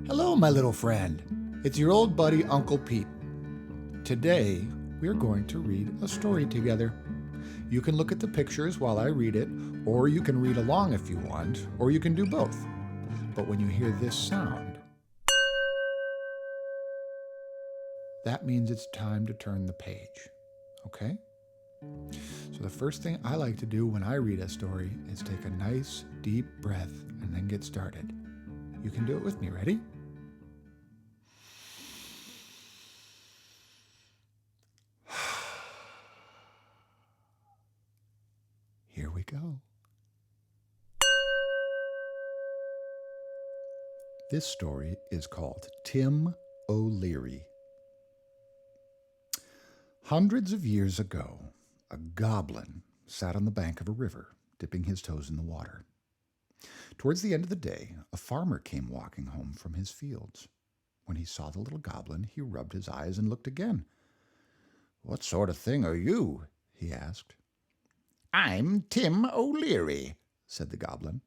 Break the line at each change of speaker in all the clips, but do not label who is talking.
Hello, my little friend. It's your old buddy, Uncle Pete. Today, we're going to read a story together. You can look at the pictures while I read it, or you can read along if you want, or you can do both. But when you hear this sound, that means it's time to turn the page. Okay? So the first thing I like to do when I read a story is take a nice, deep breath and then get started. You can do it with me. Ready? Here we go. This story is called Tim O'Leary. Hundreds of years ago, a goblin sat on the bank of a river, dipping his toes in the water. Towards the end of the day, a farmer came walking home from his fields. When he saw the little goblin, he rubbed his eyes and looked again. "What sort of thing are you?" he asked. "I'm Tim O'Leary," said the goblin.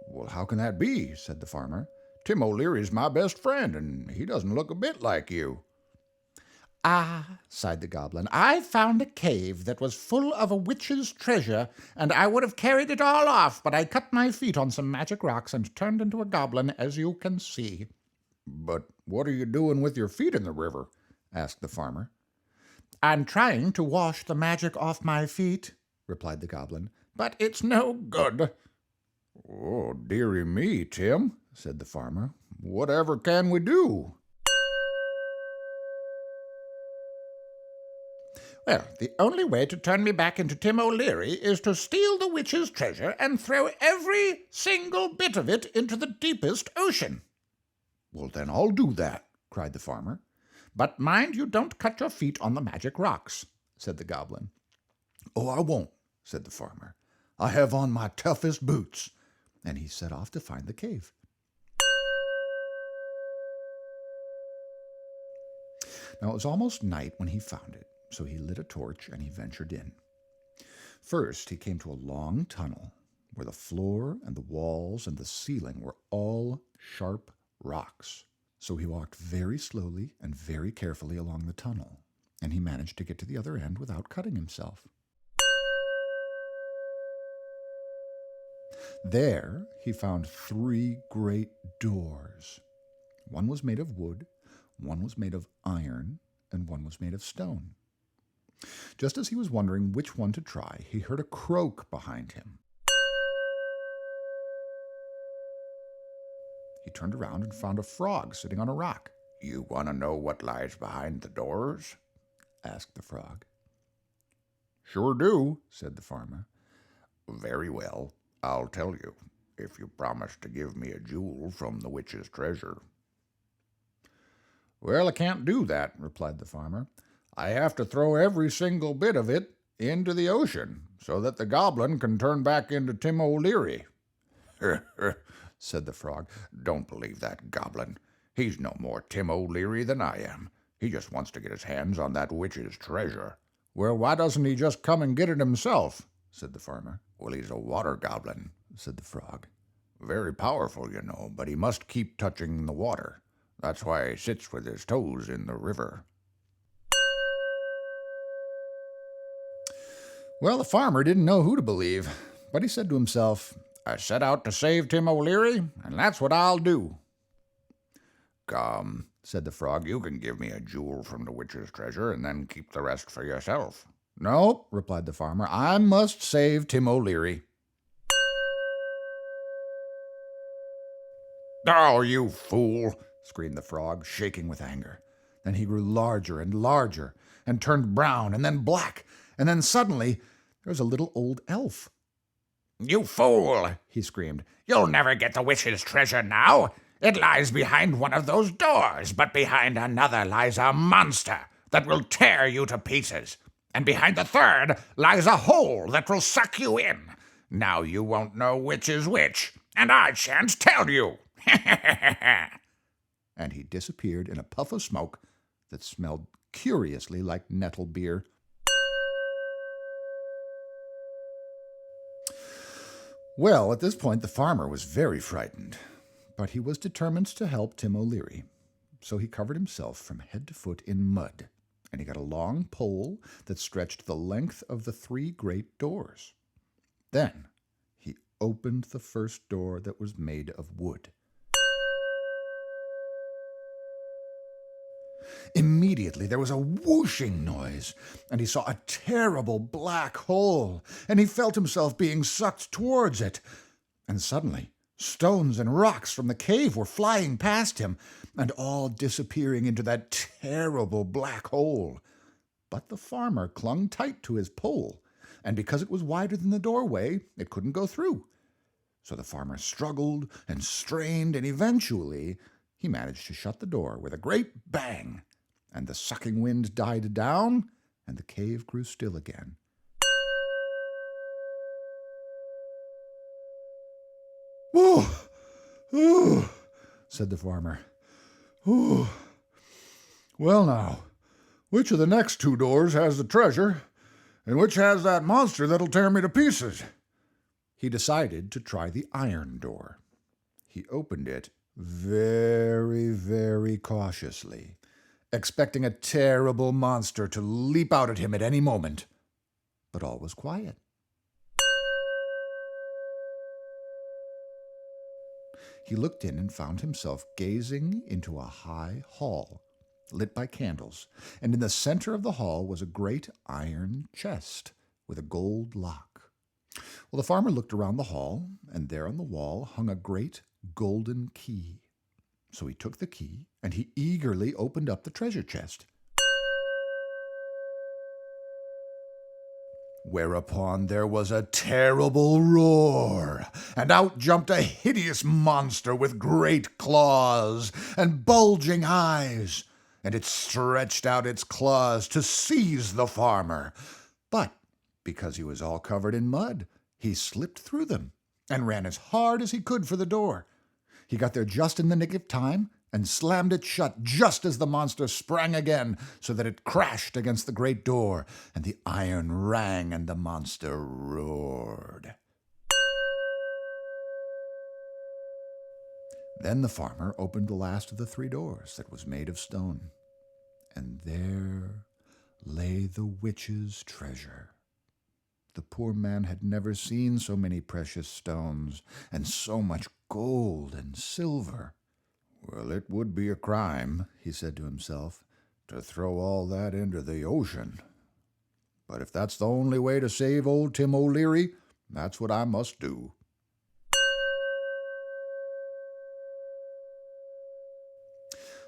"Well, how can that be?" said the farmer. "Tim O'Leary's my best friend, and he doesn't look a bit like you." "Ah," sighed the goblin, "I found a cave that was full of a witch's treasure, and I would have carried it all off, but I cut my feet on some magic rocks and turned into a goblin, as you can see." "But what are you doing with your feet in the river?" asked the farmer. "I'm trying to wash the magic off my feet," replied the goblin, "but it's no good." "Oh, dearie me, Tim," said the farmer. "Whatever can we do?" "Well, the only way to turn me back into Tim O'Leary is to steal the witch's treasure and throw every single bit of it into the deepest ocean." "Well, then I'll do that," cried the farmer. "But mind you don't cut your feet on the magic rocks," said the goblin. "Oh, I won't," said the farmer. "I have on my toughest boots." And he set off to find the cave. Now it was almost night when he found it, so he lit a torch and he ventured in. First, he came to a long tunnel where the floor and the walls and the ceiling were all sharp rocks. So he walked very slowly and very carefully along the tunnel, and he managed to get to the other end without cutting himself. There he found 3 great doors. One was made of wood, one was made of iron, and one was made of stone. Just as he was wondering which one to try, he heard a croak behind him. He turned around and found a frog sitting on a rock. "You want to know what lies behind the doors?" asked the frog. "Sure do," said the farmer. "Very well. I'll tell you, if you promise to give me a jewel from the witch's treasure." "Well, I can't do that," replied the farmer. "I have to throw every single bit of it into the ocean so that the goblin can turn back into Tim O'Leary." said the frog. "Don't believe that goblin. He's no more Tim O'Leary than I am. He just wants to get his hands on that witch's treasure." "Well, why doesn't he just come and get it himself?" said the farmer. "Well, he's a water goblin," said the frog. "Very powerful, you know, but he must keep touching the water. That's why he sits with his toes in the river." Well, the farmer didn't know who to believe, but he said to himself, "I set out to save Tim O'Leary, and that's what I'll do." "Come," said the frog, "you can give me a jewel from the witch's treasure and then keep the rest for yourself." "No," replied the farmer, "I must save Tim O'Leary." "Oh, you fool!" screamed the frog, shaking with anger. Then he grew larger and larger, and turned brown and then black, and then suddenly there was a little old elf. "You fool!" he screamed. "You'll never get the witch's treasure now. It lies behind one of those doors, but behind another lies a monster that will tear you to pieces. And behind the third lies a hole that will suck you in. Now you won't know which is which, and I shan't tell you." And he disappeared in a puff of smoke that smelled curiously like nettle beer. Well, at this point, the farmer was very frightened, but he was determined to help Tim O'Leary. So he covered himself from head to foot in mud, and he got a long pole that stretched the length of the 3 great doors. Then he opened the first door that was made of wood. Immediately there was a whooshing noise, and he saw a terrible black hole, and he felt himself being sucked towards it. And suddenly stones and rocks from the cave were flying past him, and all disappearing into that terrible black hole. But the farmer clung tight to his pole, and because it was wider than the doorway, it couldn't go through. So the farmer struggled and strained, and eventually he managed to shut the door with a great bang, and the sucking wind died down, and the cave grew still again. "Ooh, ooh," said the farmer. "Ooh. Well now, which of the next 2 doors has the treasure, and which has that monster that'll tear me to pieces?" He decided to try the iron door. He opened it very, very cautiously, expecting a terrible monster to leap out at him at any moment. But all was quiet. He looked in and found himself gazing into a high hall, lit by candles, and in the center of the hall was a great iron chest with a gold lock. Well, the farmer looked around the hall, and there on the wall hung a great golden key. So he took the key, and he eagerly opened up the treasure chest. Whereupon there was a terrible roar, and out jumped a hideous monster with great claws and bulging eyes, and it stretched out its claws to seize the farmer. But because he was all covered in mud, he slipped through them and ran as hard as he could for the door. He got there just in the nick of time and slammed it shut just as the monster sprang again, so that it crashed against the great door, and the iron rang and the monster roared. Then the farmer opened the last of the 3 doors that was made of stone, and there lay the witch's treasure. The poor man had never seen so many precious stones and so much gold and silver. "Well, it would be a crime," he said to himself, "to throw all that into the ocean. But if that's the only way to save old Tim O'Leary, that's what I must do."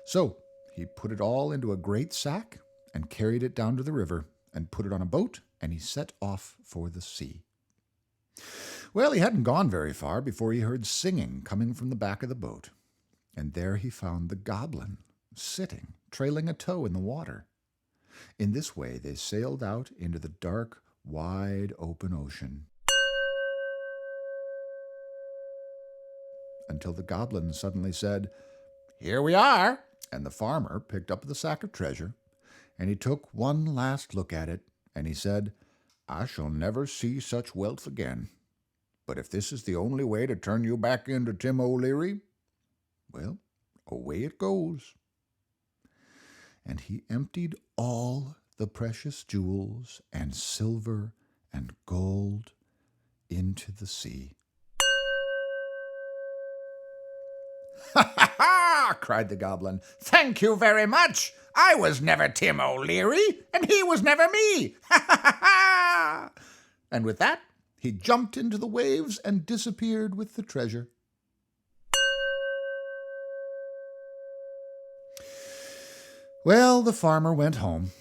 So he put it all into a great sack and carried it down to the river and put it on a boat, and he set off for the sea. Well, he hadn't gone very far before he heard singing coming from the back of the boat, and there he found the goblin sitting, trailing a toe in the water. In this way they sailed out into the dark, wide open ocean, until the goblin suddenly said, "Here we are," and the farmer picked up the sack of treasure, and he took one last look at it, and he said, "I shall never see such wealth again. But if this is the only way to turn you back into Tim O'Leary, well, away it goes." And he emptied all the precious jewels and silver and gold into the sea. "Ha, ha, ha!" cried the goblin. "Thank you very much. I was never Tim O'Leary, and he was never me. Ha, ha, ha, ha!" And with that, he jumped into the waves and disappeared with the treasure. Well, the farmer went home,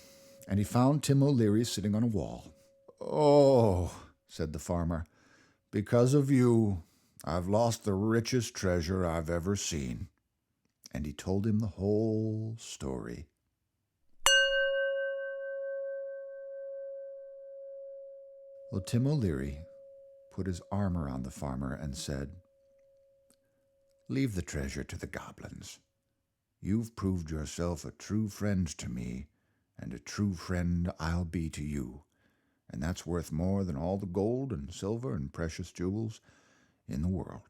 and he found Tim O'Leary sitting on a wall. "Oh," said the farmer, "because of you, I've lost the richest treasure I've ever seen." And he told him the whole story. Well, Tim O'Leary put his arm around the farmer and said, "Leave the treasure to the goblins. You've proved yourself a true friend to me, and a true friend I'll be to you, and that's worth more than all the gold and silver and precious jewels. in the world.